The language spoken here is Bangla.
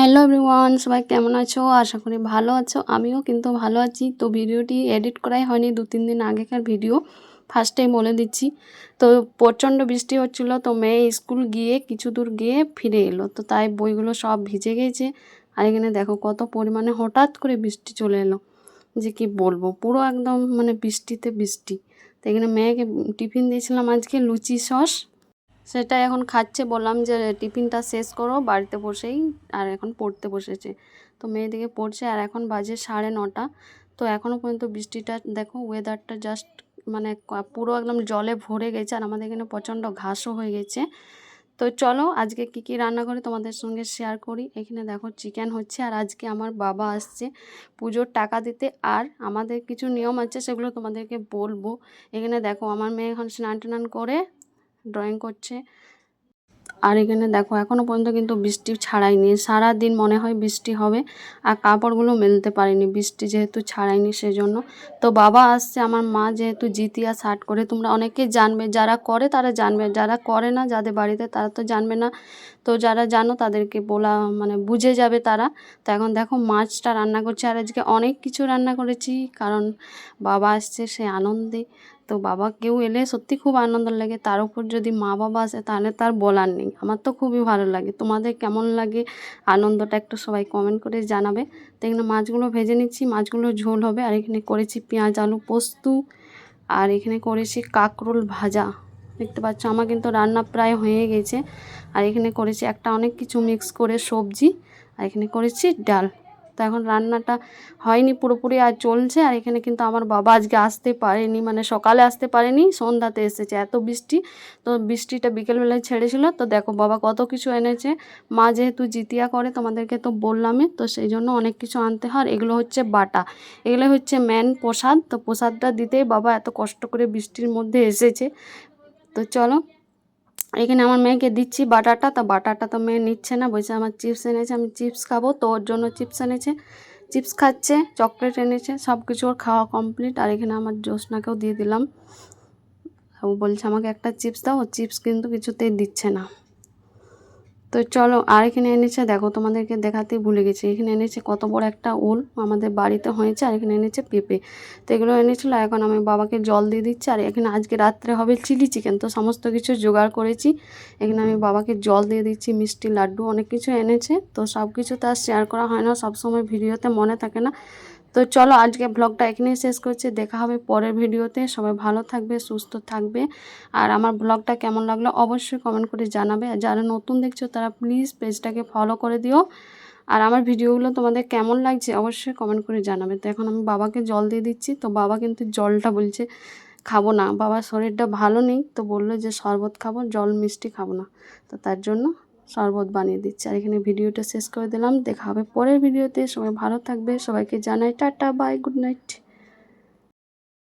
হ্যালো এভরিওয়ান, সবাই কেমন আছো? আশা করি ভালো আছো। আমিও কিন্তু ভালো আছি। তো ভিডিওটি এডিট করাই হয়নি, 2-3 দিন আগেকার ভিডিও, ফার্স্টেই বলে দিচ্ছি। তো প্রচণ্ড বৃষ্টি হচ্ছিল, তো মেয়ে স্কুল গিয়ে কিছু দূর গিয়ে ফিরে এলো, তো তাই বইগুলো সব ভিজে গেছে। আর এখানে দেখো কত পরিমাণে হঠাৎ করে বৃষ্টি চলে এলো, যে কি বলবো, পুরো একদম মানে বৃষ্টিতে বৃষ্টি। তো এখানে মেয়েকে টিফিন দিয়েছিলাম আজকে লুচি সস, সেটা এখন খাচ্ছে। বললাম যে টিফিনটা শেষ করো বাড়িতে বসেই, আর এখন পড়তে বসেছে। তো মেয়েদিকে পড়ছে, আর এখন বাজে 9:30। তো এখনও পর্যন্ত বৃষ্টিটা দেখো, ওয়েদারটা জাস্ট মানে পুরো একদম জলে ভরে গেছে, আর আমাদের এখানে প্রচণ্ড ঘাসও হয়ে গেছে। তো চলো আজকে কি কি রান্না করি তোমাদের সঙ্গে শেয়ার করি। এখানে দেখো চিকেন হচ্ছে, আর আজকে আমার বাবা আসছে পুজোর টাকা দিতে, আর আমাদের কিছু নিয়ম আছে সেগুলো তোমাদেরকে বলবো। এখানে দেখো আমার মেয়ে এখন স্নান টান করে ড্রয়িং করছে। আর এখানে দেখো এখনও পর্যন্ত কিন্তু বৃষ্টি ছাড়ায়নি, সারা দিন মনে হয় বৃষ্টি হবে, আর কাপড়গুলো মেলতে পারিনি বৃষ্টি যেহেতু ছাড়ায়নি সেজন্য। তো বাবা আসছে, আমার মা যেহেতু জিতিয়া শার্ট করে, তোমরা অনেকেই জানবে, যারা করে তারা জানবে, যারা করে না যাদের বাড়িতে তারা তো জানবে না। তো যারা জানো তাদেরকে বলা মানে বুঝে যাবে তারা। তো এখন দেখো মাছটা রান্না করছে, আর আজকে অনেক কিছু রান্না করেছি, কারণ বাবা আসছে সে আনন্দে। তো বাবা কেউ এলে সত্যি খুব আনন্দ লাগে, তার উপর যদি মা বাবা আসে তাহলে তার বলার নেই। আমার তো খুবই ভালো লাগে। তোমাদের কেমন লাগে আনন্দটা একটু সবাই কমেন্ট করে জানাবে। তো এখানে মাছগুলো ভেজে নিচ্ছি, মাছগুলো ঝোল হবে। আর এখানে করেছি পেঁয়াজ আলু পোস্ত, আর এখানে করেছি কাঁকরোল ভাজা। দেখতে পাচ্ছ আমার কিন্তু রান্না প্রায় হয়ে গেছে। আর এখানে করেছি একটা অনেক কিছু মিক্স করে সবজি, আর এখানে করেছি ডাল। তো এখন রান্নাটা হয়নি পুরোপুরি, আর চলছে। আর এখানে কিন্তু আমার বাবা আজকে আসতে পারেনি, মানে সকালে আসতে পারেনি, সন্ধ্যাতে এসেছে, এত বৃষ্টি। তো বৃষ্টিটা বিকেলবেলায় ছেড়েছিল। তো দেখো বাবা কত কিছু এনেছে। মা যেহেতু জিতিয়া করে তোমাদেরকে তো বললামই, তো সেই জন্য অনেক কিছু আনতে হয়। এগুলো হচ্ছে বাটা, এগুলো হচ্ছে মেন প্রসাদ। তো প্রসাদটা দিতেই বাবা এত কষ্ট করে বৃষ্টির মধ্যে এসেছে। তো চলো এখানে আমার মেয়েকে দিচ্ছি বাটাটা। তো বাটাটা তো মেয়ে নিচ্ছে না, বলছে আমার চিপস এনেছে, আমি চিপস খাবো। তো ওর জন্য চিপস এনেছে, চিপস খাচ্ছে, চকলেট এনেছে, সব কিছু ওর খাওয়া কমপ্লিট। আর এখানে আমার জ্যোৎস্নাকেও দিয়ে দিলাম, ও বলছে আমাকে একটা চিপস দাও, ও চিপস কিন্তু কিছুতেই দিচ্ছে না। তো চলো আর এখানে এনেছে দেখো, তোমাদেরকে দেখাতেই ভুলে গেছি, এখানে এনেছে কত বড় একটা ওল আমাদের বাড়িতে হয়েছে। আর এখানে এনেছে পেঁপে। তো এগুলো এনেছিল, এখন আমি বাবাকে জল দিয়ে দিচ্ছি। আর এখানে আজকে রাত্রে হবে চিলি চিকেন, তো সমস্ত কিছু জোগাড় করেছি। এখানে আমি বাবাকে জল দিয়ে দিচ্ছি, মিষ্টি লাড্ডু অনেক কিছু এনেছে। তো সব কিছু তো আর শেয়ার করা হয় না, সবসময় ভিডিওতে মনে থাকে না। তো চলো আজকে ব্লগটা এখানেই শেষ করছি, দেখা হবে পরের ভিডিওতে। সবাই ভালো থাকবে, সুস্থ থাকবে। আর আমার ব্লগটা কেমন লাগলো অবশ্যই কমেন্ট করে জানাবে। আর যারা নতুন দেখছো তারা প্লিজ পেজটাকে ফলো করে দিও। আর আমার ভিডিওগুলো তোমাদের কেমন লাগছে অবশ্যই কমেন্ট করে জানাবে। তো এখন আমি বাবাকে জল দিয়ে দিচ্ছি। তো বাবা কিন্তু জলটা বলছে খাবো না, বাবার শরীরটা ভালো নেই, তো বললো যে শরবত খাবো, জল মিষ্টি খাবো না। তো তার জন্য শরবত বানিয়ে দিচ্ছি। আর এখানে ভিডিওটা শেষ করে দিলাম, দেখা হবে পরের ভিডিওতে। সবাই ভালো থাকবে, সবাইকে জানাই টাটা বাই, গুড নাইট।